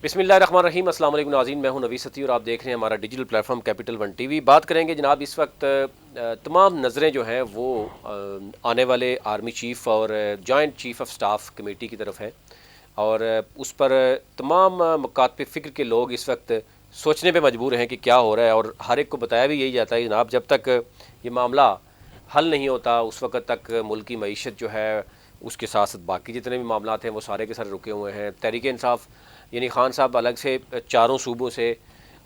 بسم اللہ الرحمن الرحیم۔ السلام علیکم ناظرین، میں ہوں نوید ستی اور آپ دیکھ رہے ہیں ہمارا digital plate form capital one T V. بات کریں گے جناب، اس وقت تمام نظریں جو ہیں وہ آنے والے آرمی چیف اور joint chief of staff committee کی طرف ہیں، اور اس پر تمام مکاتب فکر کے لوگ اس وقت سوچنے پہ مجبور ہیں کہ کیا ہو رہا ہے، اور ہر ایک کو بتایا بھی یہی جاتا ہے جناب جب تک یہ معاملہ حل نہیں ہوتا اس وقت تک ملک کی معیشت جو ہے اس کے ساتھ ساتھ باقی جتنے بھی معاملات ہیں وہ سارے کے سارے رکے ہوئے ہیں۔ تحریک انصاف یعنی خان صاحب الگ سے چاروں صوبوں سے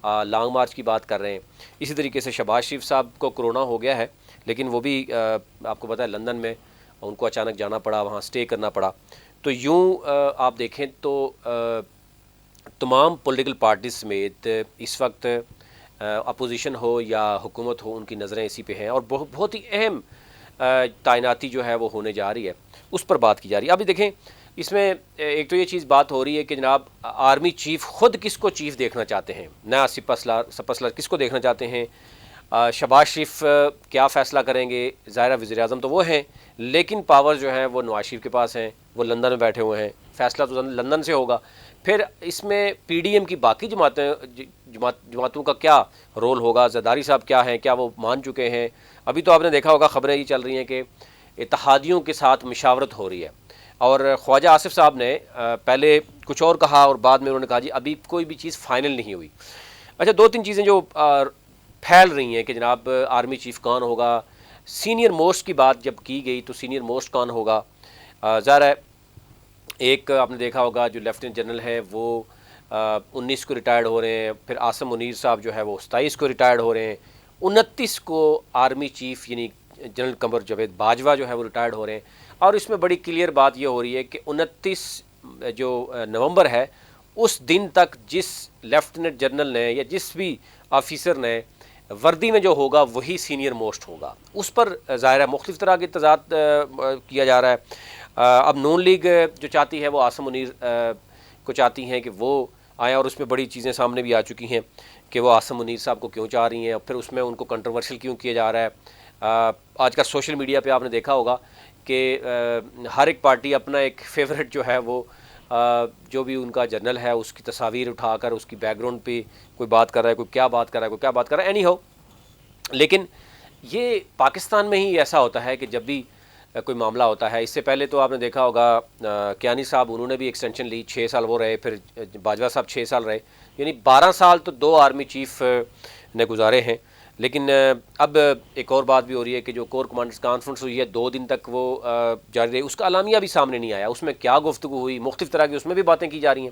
لانگ مارچ کی بات کر رہے ہیں۔ اسی طریقے سے شہباز شریف صاحب کو کرونا ہو گیا ہے، لیکن وہ بھی آپ کو پتہ ہے لندن میں ان کو اچانک جانا پڑا، وہاں سٹے کرنا پڑا۔ تو یوں آپ دیکھیں تو تمام پولیٹیکل پارٹیز سمیت اس وقت اپوزیشن ہو یا حکومت ہو، ان کی نظریں اسی پہ ہیں، اور بہت ہی اہم تعیناتی جو ہے وہ ہونے جا رہی ہے، اس پر بات کی جا رہی ہے۔ ابھی دیکھیں اس میں ایک تو یہ چیز بات ہو رہی ہے کہ جناب آرمی چیف خود کس کو چیف دیکھنا چاہتے ہیں، نیا سپہ سالار کس کو دیکھنا چاہتے ہیں۔ شہباز شریف کیا فیصلہ کریں گے، ظاہرہ وزیر اعظم تو وہ ہیں، لیکن پاور جو ہیں وہ نواز شریف کے پاس ہیں، وہ لندن میں بیٹھے ہوئے ہیں، فیصلہ تو لندن سے ہوگا۔ پھر اس میں پی ڈی ایم کی باقی جماعتوں کا کیا رول ہوگا، زرداری صاحب کیا ہیں، کیا وہ مان چکے ہیں۔ ابھی تو آپ نے دیکھا ہوگا خبریں یہ چل رہی ہیں کہ اتحادیوں کے ساتھ مشاورت ہو رہی ہے، اور خواجہ آصف صاحب نے پہلے کچھ اور کہا اور بعد میں انہوں نے کہا جی ابھی کوئی بھی چیز فائنل نہیں ہوئی۔ اچھا، دو تین چیزیں جو پھیل رہی ہیں کہ جناب آرمی چیف کون ہوگا۔ سینئر موسٹ کی بات جب کی گئی تو سینئر موسٹ کون ہوگا، ظاہر ہے ایک آپ نے دیکھا ہوگا جو لیفٹیننٹ جنرل ہے وہ 19 کو ریٹائرڈ ہو رہے ہیں، پھر عاصم منیر صاحب جو ہے وہ 27 کو ریٹائرڈ ہو رہے ہیں، 29 کو آرمی چیف یعنی جنرل قمر جاوید باجوہ جو ہے وہ ریٹائرڈ ہو رہے ہیں۔ اور اس میں بڑی کلیئر بات یہ ہو رہی ہے کہ 29 جو نومبر ہے اس دن تک جس لیفٹیننٹ جنرل نے یا جس بھی آفیسر نے وردی میں جو ہوگا وہی سینئر موسٹ ہوگا۔ اس پر ظاہر ہے مختلف طرح کے تضاد کیا جا رہا ہے۔ اب نون لیگ جو چاہتی ہے وہ عاصم منیر کو چاہتی ہیں کہ وہ آئیں، اور اس میں بڑی چیزیں سامنے بھی آ چکی ہیں کہ وہ عاصم منیر صاحب کو کیوں چاہ رہی ہیں، اور پھر اس میں ان کو کنٹروورشل کیوں کیا جا رہا ہے۔ آج کل سوشل میڈیا پہ آپ نے دیکھا ہوگا کہ ہر ایک پارٹی اپنا ایک فیورٹ جو ہے وہ جو بھی ان کا جنرل ہے اس کی تصاویر اٹھا کر اس کی بیک گراؤنڈ پہ کوئی بات کر رہا ہے، کوئی کیا بات کر رہا ہے، کوئی کیا بات کر رہا ہے، اینی ہو۔ لیکن یہ پاکستان میں ہی ایسا ہوتا ہے کہ جب بھی کوئی معاملہ ہوتا ہے، اس سے پہلے تو آپ نے دیکھا ہوگا کیانی صاحب انہوں نے بھی ایکسٹینشن لی، 6 سال وہ رہے، پھر باجوہ صاحب 6 سال رہے، یعنی 12 سال تو 2 آرمی چیف نے گزارے ہیں۔ لیکن اب ایک اور بات بھی ہو رہی ہے کہ جو کور کمانڈرز کانفرنس ہوئی ہے 2 دن تک وہ جاری رہی، اس کا اعلامیہ بھی سامنے نہیں آیا، اس میں کیا گفتگو ہوئی، مختلف طرح کی اس میں بھی باتیں کی جا رہی ہیں۔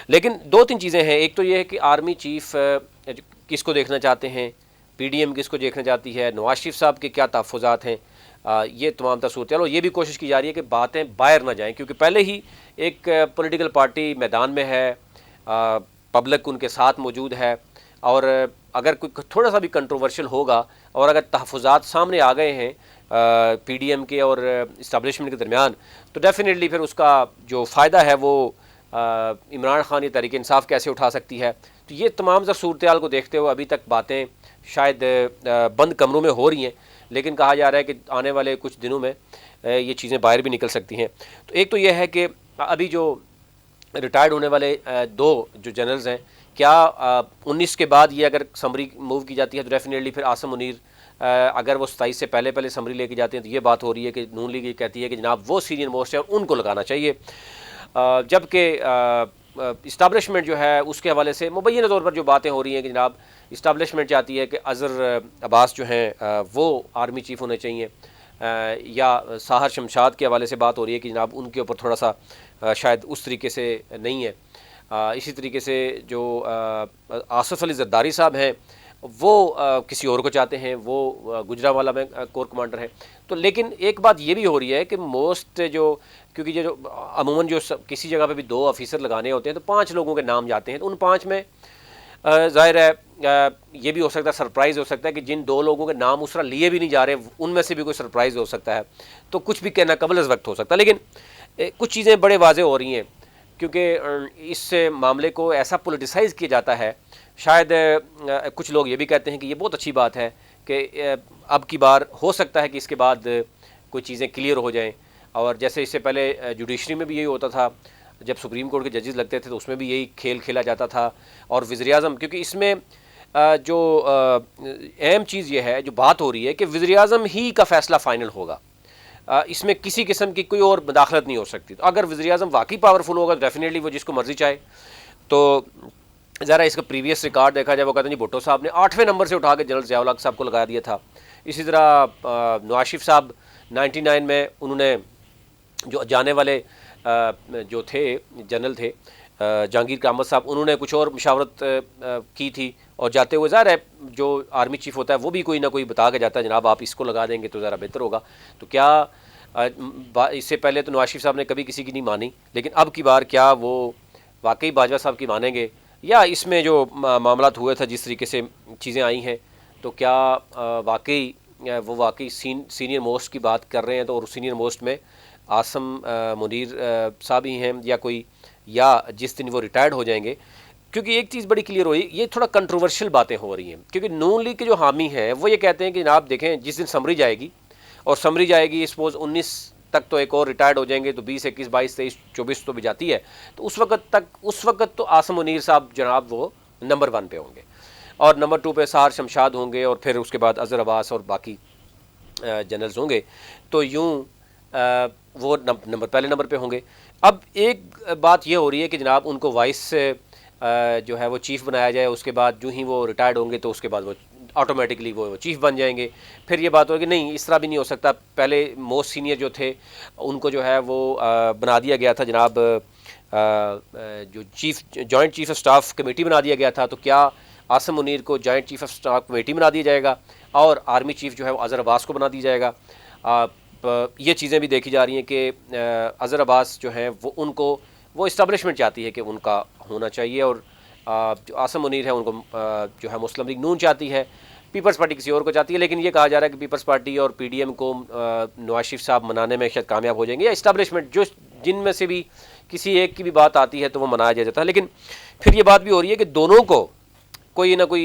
لیکن 2-3 چیزیں ہیں، ایک تو یہ ہے کہ آرمی چیف کس کو دیکھنا چاہتے ہیں، پی ڈی ایم کس کو دیکھنا چاہتی ہے، نواز شریف صاحب کے کیا تحفظات ہیں، یہ تمام صورتحال، اور یہ بھی کوشش کی جا رہی ہے کہ باتیں باہر نہ جائیں، کیونکہ پہلے ہی ایک پولیٹیکل پارٹی میدان میں ہے، پبلک ان کے ساتھ موجود ہے، اور اگر کوئی تھوڑا سا بھی کنٹروورشل ہوگا اور اگر تحفظات سامنے آ گئے ہیں پی ڈی ایم کے اور اسٹیبلشمنٹ کے درمیان، تو ڈیفینیٹلی پھر اس کا جو فائدہ ہے وہ عمران خان یا تحریک انصاف کیسے اٹھا سکتی ہے۔ تو یہ تمام صورتحال کو دیکھتے ہوئے ابھی تک باتیں شاید بند کمروں میں ہو رہی ہیں، لیکن کہا جا رہا ہے کہ آنے والے کچھ دنوں میں یہ چیزیں باہر بھی نکل سکتی ہیں۔ تو ایک تو یہ ہے کہ ابھی جو ریٹائرڈ ہونے والے 2 جو جنرلز ہیں، کیا 19 کے بعد یہ اگر سمری موو کی جاتی ہے تو ڈیفینیٹلی پھر عاصم منیر اگر وہ 27 سے پہلے سمری لے کے جاتے ہیں تو یہ بات ہو رہی ہے کہ نون لیگ یہ کہتی ہے کہ جناب وہ سینئر موسٹ ہے اور ان کو لگانا چاہیے، جبکہ اسٹیبلشمنٹ جو ہے اس کے حوالے سے مبینہ طور پر جو باتیں ہو رہی ہیں کہ جناب اسٹیبلشمنٹ چاہتی ہے کہ اظہر عباس جو ہیں وہ آرمی چیف ہونے چاہیے، یا ساحر شمشاد کے حوالے سے بات ہو رہی ہے کہ جناب ان کے اوپر تھوڑا سا شاید اس طریقے سے نہیں ہے۔ اسی طریقے سے جو آصف علی زرداری صاحب ہیں وہ کسی اور کو چاہتے ہیں، وہ گجرانوالہ میں کور کمانڈر ہیں۔ تو لیکن ایک بات یہ بھی ہو رہی ہے کہ موسٹ جو کیونکہ یہ جو عموماً جو کسی جگہ پہ بھی 2 آفیسر لگانے ہوتے ہیں تو 5 لوگوں کے نام جاتے ہیں، تو ان 5 میں ظاہر ہے یہ بھی ہو سکتا ہے سرپرائز ہو سکتا ہے کہ جن 2 لوگوں کے نام اس طرح لیے بھی نہیں جا رہے ان میں سے بھی کوئی سرپرائز ہو سکتا ہے، تو کچھ بھی کہنا قبل از وقت ہو سکتا ہے۔ لیکن کچھ چیزیں بڑے واضح ہو رہی ہیں کیونکہ اس معاملے کو ایسا پولیٹیسائز کیا جاتا ہے، شاید کچھ لوگ یہ بھی کہتے ہیں کہ یہ بہت اچھی بات ہے کہ اب کی بار ہو سکتا ہے کہ اس کے بعد کوئی چیزیں کلیئر ہو جائیں، اور جیسے اس سے پہلے جوڈیشری میں بھی یہی ہوتا تھا، جب سپریم کورٹ کے ججز لگتے تھے تو اس میں بھی یہی کھیل کھیلا جاتا تھا. اور وزیر اعظم، کیونکہ اس میں جو اہم چیز یہ ہے جو بات ہو رہی ہے کہ وزیر اعظم ہی کا فیصلہ فائنل ہوگا، اس میں کسی قسم کی کوئی اور مداخلت نہیں ہو سکتی. تو اگر وزیر اعظم واقعی پاورفل ہوگا تو ڈیفینیٹلی وہ جس کو مرضی چاہے. تو ذرا اس کا پریویس ریکارڈ دیکھا جائے، وہ کہتے ہیں جی بھٹو صاحب نے 8ویں نمبر سے اٹھا کے جنرل ضیاء الحق صاحب کو لگا دیا تھا. اسی طرح نواز شریف صاحب 99 میں انہوں نے جو جانے والے جو تھے جنرل تھے جہانگیر کامت صاحب، انہوں نے کچھ اور مشاورت کی تھی، اور جاتے ہوئے ظاہر ہے جو آرمی چیف ہوتا ہے وہ بھی کوئی نہ کوئی بتا کے جاتا ہے جناب آپ اس کو لگا دیں گے تو ذرا بہتر ہوگا. تو کیا اس سے پہلے تو نواز شریف صاحب نے کبھی کسی کی نہیں مانی، لیکن اب کی بار کیا وہ واقعی باجوہ صاحب کی مانیں گے، یا اس میں جو معاملات ہوئے تھا جس طریقے سے چیزیں آئی ہیں تو کیا واقعی وہ واقعی سینئر موسٹ کی بات کر رہے ہیں، تو اور سینئر موسٹ میں عاصم منیر صاحب ہی ہیں یا کوئی، یا جس دن وہ ریٹائرڈ ہو جائیں گے. کیونکہ ایک چیز بڑی کلیئر ہوئی، یہ تھوڑا کنٹروورشل باتیں ہو رہی ہیں، کیونکہ نون لیگ کے جو حامی ہیں وہ یہ کہتے ہیں کہ جناب دیکھیں جس دن سمری جائے گی، اور سمری جائے گی سپوز 19 تک تو ایک اور ریٹائرڈ ہو جائیں گے، تو 20 21 22 23 24 تو بھی جاتی ہے، تو اس وقت تو عاصم منیر صاحب جناب وہ نمبر 1 پہ ہوں گے، اور نمبر 2 پہ سہار شمشاد ہوں گے، اور پھر اس کے بعد اظہر عباس اور باقی جنرلز ہوں گے. تو یوں وہ پہلے نمبر پہ ہوں گے. اب ایک بات یہ ہو رہی ہے کہ جناب ان کو وائس جو ہے وہ چیف بنایا جائے، اس کے بعد جو ہی وہ ریٹائرڈ ہوں گے تو اس کے بعد وہ آٹومیٹکلی وہ چیف بن جائیں گے. پھر یہ بات ہوگی کہ نہیں اس طرح بھی نہیں ہو سکتا، پہلے موسٹ سینئر جو تھے ان کو جو ہے وہ بنا دیا گیا تھا جناب جو joint chief of staff committee بنا دیا گیا تھا، تو کیا عاصم منیر کو joint chief of staff committee بنا دیا جائے گا اور آرمی چیف جو ہے وہ اظہر عباس کو بنا دی جائے گا. یہ چیزیں بھی دیکھی جا رہی ہیں کہ اظہر عباس جو ہیں وہ اسٹیبلشمنٹ چاہتی ہے کہ ان کا ہونا چاہیے، اور جو عاصم منیر ہے ان کو جو ہے مسلم لیگ نون چاہتی ہے، پیپلز پارٹی کسی اور کو چاہتی ہے. لیکن یہ کہا جا رہا ہے کہ پیپلز پارٹی اور پی ڈی ایم کو نواز شریف صاحب منانے میں شاید کامیاب ہو جائیں گے، یا اسٹیبلشمنٹ جن میں سے بھی کسی ایک کی بھی بات آتی ہے تو وہ منایا جاتا ہے. لیکن پھر یہ بات بھی ہو رہی ہے کہ دونوں کو کوئی نہ کوئی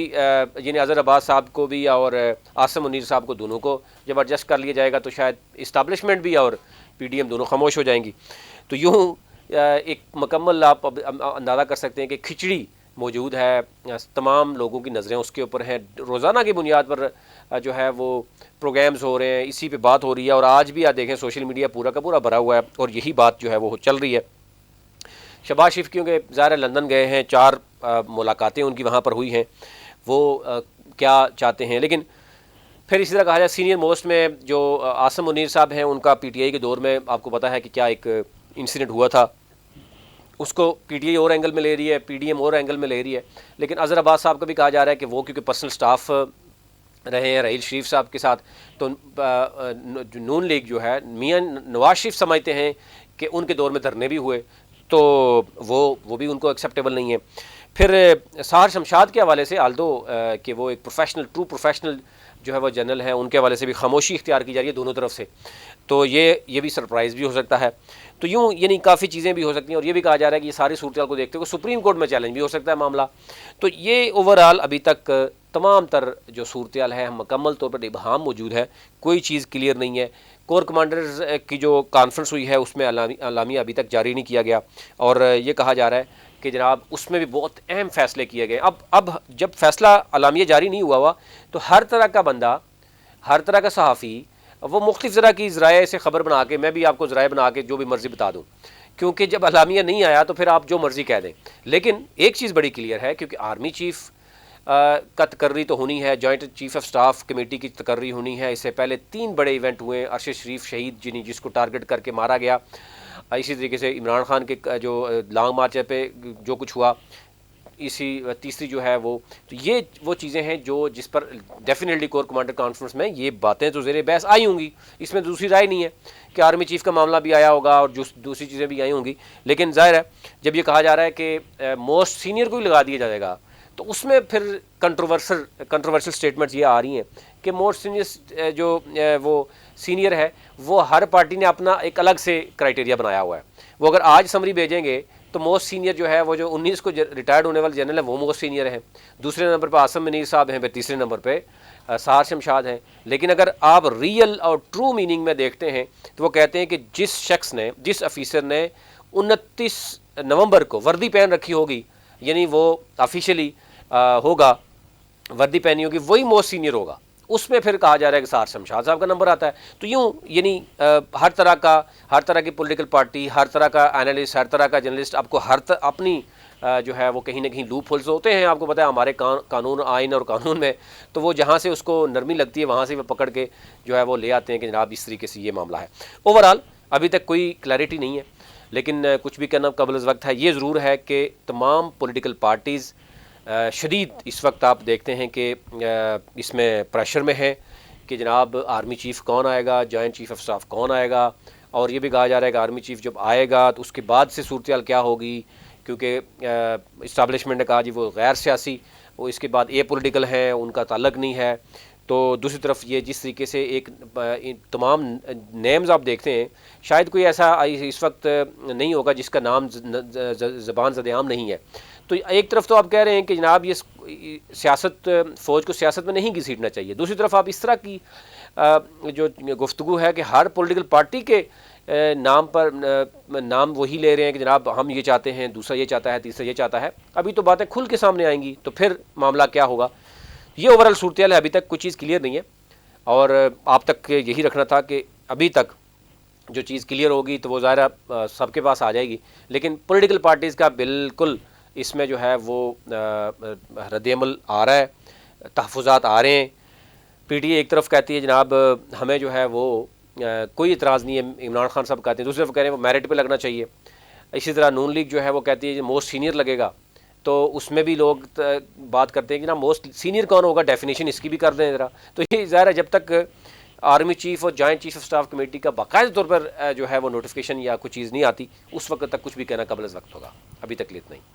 یعنی اظہر عباس صاحب کو بھی اور عاصم منیر صاحب کو دونوں کو جب ایڈجسٹ کر لیا جائے گا تو شاید اسٹیبلشمنٹ بھی اور پی ڈی ایم دونوں خاموش ہو جائیں گی. تو یوں ایک مکمل آپ اندازہ کر سکتے ہیں کہ کھچڑی موجود ہے، تمام لوگوں کی نظریں اس کے اوپر ہیں، روزانہ کی بنیاد پر جو ہے وہ پروگرامز ہو رہے ہیں، اسی پہ بات ہو رہی ہے. اور آج بھی آپ دیکھیں سوشل میڈیا پورا کا پورا بھرا ہوا ہے اور یہی بات جو ہے وہ چل رہی ہے. شہباز شریف کیونکہ ظاہر لندن گئے ہیں، 4 ملاقاتیں ان کی وہاں پر ہوئی ہیں، وہ کیا چاہتے ہیں. لیکن پھر اسی طرح کہا جائے سینئر موسٹ میں جو عاصم منیر صاحب ہیں ان کا پی ٹی آئی کے دور میں آپ کو پتہ ہے کہ کیا ایک انسیڈنٹ ہوا تھا، اس کو پی ٹی آئی اور اینگل میں لے رہی ہے، پی ڈی ایم اور اینگل میں لے رہی ہے. لیکن اظہر عباس صاحب کا بھی کہا جا رہا ہے کہ وہ کیونکہ پرسنل سٹاف رہے ہیں رحیل شریف صاحب کے ساتھ، تو نون لیگ جو ہے میاں نواز شریف سمجھتے ہیں کہ ان کے دور میں دھرنے بھی ہوئے تو وہ بھی ان کو ایکسیپٹیبل نہیں ہے. پھر سہار شمشاد کے حوالے سے آلدو کہ وہ ایک ٹرو پروفیشنل جو ہے وہ جنرل ہیں، ان کے حوالے سے بھی خاموشی اختیار کی جا رہی ہے دونوں طرف سے، تو یہ بھی سرپرائز بھی ہو سکتا ہے. تو یوں یعنی کافی چیزیں بھی ہو سکتی ہیں، اور یہ بھی کہا جا رہا ہے کہ یہ ساری صورتحال کو دیکھتے ہوئے سپریم کورٹ میں چیلنج بھی ہو سکتا ہے معاملہ. تو یہ اوور آل ابھی تک تمام تر جو صورتحال ہے مکمل طور پر ابہام موجود ہے، کوئی چیز کلیئر نہیں ہے. کور کمانڈرز کی جو کانفرنس ہوئی ہے اس میں اعلامیہ ابھی تک جاری نہیں کیا گیا، اور یہ کہا جا رہا ہے کہ جناب اس میں بھی بہت اہم فیصلے کیے گئے. اب جب فیصلہ اعلامیہ جاری نہیں ہوا تو ہر طرح کا بندہ، ہر طرح کا صحافی وہ مختلف طرح کی ذرائع سے خبر بنا کے، میں بھی آپ کو ذرائع بنا کے جو بھی مرضی بتا دوں، کیونکہ جب اعلامیہ نہیں آیا تو پھر آپ جو مرضی کہہ دیں. لیکن ایک چیز بڑی کلیئر ہے، کیونکہ آرمی چیف کا تقرری تو ہونی ہے، joint chief of staff committee کی تقرری ہونی ہے. اس سے پہلے 3 بڑے ایونٹ ہوئے، ارشد شریف شہید جس کو ٹارگٹ کر کے مارا گیا، اسی طریقے سے عمران خان کے جو لانگ مارچ پہ جو کچھ ہوا، اسی تیسری جو ہے تو یہ وہ چیزیں ہیں جس پر ڈیفینیٹلی کور کمانڈر کانفرنس میں یہ باتیں تو زیر بحث آئی ہوں گی. اس میں دوسری رائے نہیں ہے کہ آرمی چیف کا معاملہ بھی آیا ہوگا اور دوسری چیزیں بھی آئی ہوں گی. لیکن ظاہر ہے جب یہ کہا جا رہا ہے کہ موسٹ سینئر کو ہی لگا دیا جائے گا تو اس میں پھر کنٹروورسل سٹیٹمنٹس یہ آ رہی ہیں کہ موسٹ سینئر جو وہ سینئر ہے وہ ہر پارٹی نے اپنا ایک الگ سے کرائٹیریا بنایا ہوا ہے. وہ اگر آج سمری بھیجیں گے تو موسٹ سینئر جو ہے وہ جو 19 کو ریٹائرڈ ہونے والے جنرل ہیں وہ موسٹ سینئر ہیں، دوسرے نمبر پہ عاصم منیر صاحب ہیں، پھر تیسرے نمبر پہ سہار شمشاد ہیں. لیکن اگر آپ ریئل اور ٹرو میننگ میں دیکھتے ہیں تو وہ کہتے ہیں کہ جس شخص نے، جس افیسر نے 29 نومبر کو وردی پہن رکھی ہوگی، یعنی وہ آفیشیلی ہوگا، وردی پہنی ہوگی، وہی موسٹ سینئر ہوگا، اس میں پھر کہا جا رہا ہے کہ سار شمشاد صاحب کا نمبر آتا ہے۔ تو یوں یعنی ہر طرح کی پولیٹیکل پارٹی، ہر طرح کا انالسٹ، ہر طرح کا جرنلسٹ آپ کو اپنی جو ہے وہ کہیں نہ کہیں لوپ ہولز ہوتے ہیں، آپ کو پتہ ہے ہمارے قانون، آئین اور قانون میں، تو وہ جہاں سے اس کو نرمی لگتی ہے وہاں سے وہ پکڑ کے جو ہے وہ لے آتے ہیں کہ جناب اس طریقے سے یہ معاملہ ہے۔ اوورآل ابھی تک کوئی کلیئرٹی نہیں ہے، لیکن کچھ بھی کرنا قبل از وقت ہے۔ یہ ضرور ہے کہ تمام پولیٹیکل پارٹیز شدید اس وقت آپ دیکھتے ہیں کہ اس میں پریشر میں ہے کہ جناب آرمی چیف کون آئے گا، جوائنٹ چیف آف اسٹاف کون آئے گا، اور یہ بھی کہا جا رہا ہے کہ آرمی چیف جب آئے گا تو اس کے بعد سے صورتحال کیا ہوگی، کیونکہ اسٹیبلشمنٹ نے کہا جی وہ غیر سیاسی، وہ اس کے بعد اے پولیٹیکل ہیں، ان کا تعلق نہیں ہے۔ تو دوسری طرف یہ جس طریقے سے ایک تمام نیمز آپ دیکھتے ہیں، شاید کوئی ایسا اس وقت نہیں ہوگا جس کا نام زبان زد عام نہیں ہے۔ تو ایک طرف تو آپ کہہ رہے ہیں کہ جناب یہ سیاست، فوج کو سیاست میں نہیں گھسیٹنا چاہیے، دوسری طرف آپ اس طرح کی جو گفتگو ہے کہ ہر پولیٹیکل پارٹی کے نام پر نام وہی لے رہے ہیں کہ جناب ہم یہ چاہتے ہیں، دوسرا یہ چاہتا ہے، تیسرا یہ چاہتا ہے، ابھی تو باتیں کھل کے سامنے آئیں گی تو پھر معاملہ کیا ہوگا۔ یہ اوورال صورتحال ہے، ابھی تک کوئی چیز کلیئر نہیں ہے، اور آپ تک یہی رکھنا تھا کہ ابھی تک جو چیز کلیئر ہوگی تو وہ ظاہرہ سب کے پاس آ جائے گی، لیکن پولیٹیکل پارٹیز کا بالکل اس میں جو ہے وہ رد عمل آ رہا ہے، تحفظات آ رہے ہیں۔ پی ٹی اے ایک طرف کہتی ہے جناب ہمیں جو ہے وہ کوئی اعتراض نہیں ہے، عمران خان صاحب کہتے ہیں، دوسری طرف کہہ رہے ہیں وہ میرٹ پہ لگنا چاہیے۔ اسی طرح نون لیگ جو ہے وہ کہتی ہے موسٹ سینئر لگے گا، تو اس میں بھی لوگ بات کرتے ہیں کہ نا موسٹ سینئر کون ہوگا، ڈیفینیشن اس کی بھی کر دیں ذرا۔ تو یہ ظاہر ہے جب تک آرمی چیف اور joint chief of staff committee کا باقاعدہ طور پر جو ہے وہ نوٹیفیکیشن یا کوئی چیز نہیں آتی، اس وقت تک کچھ بھی کہنا قبل از وقت ہوگا۔ ابھی تک اتنا ہی۔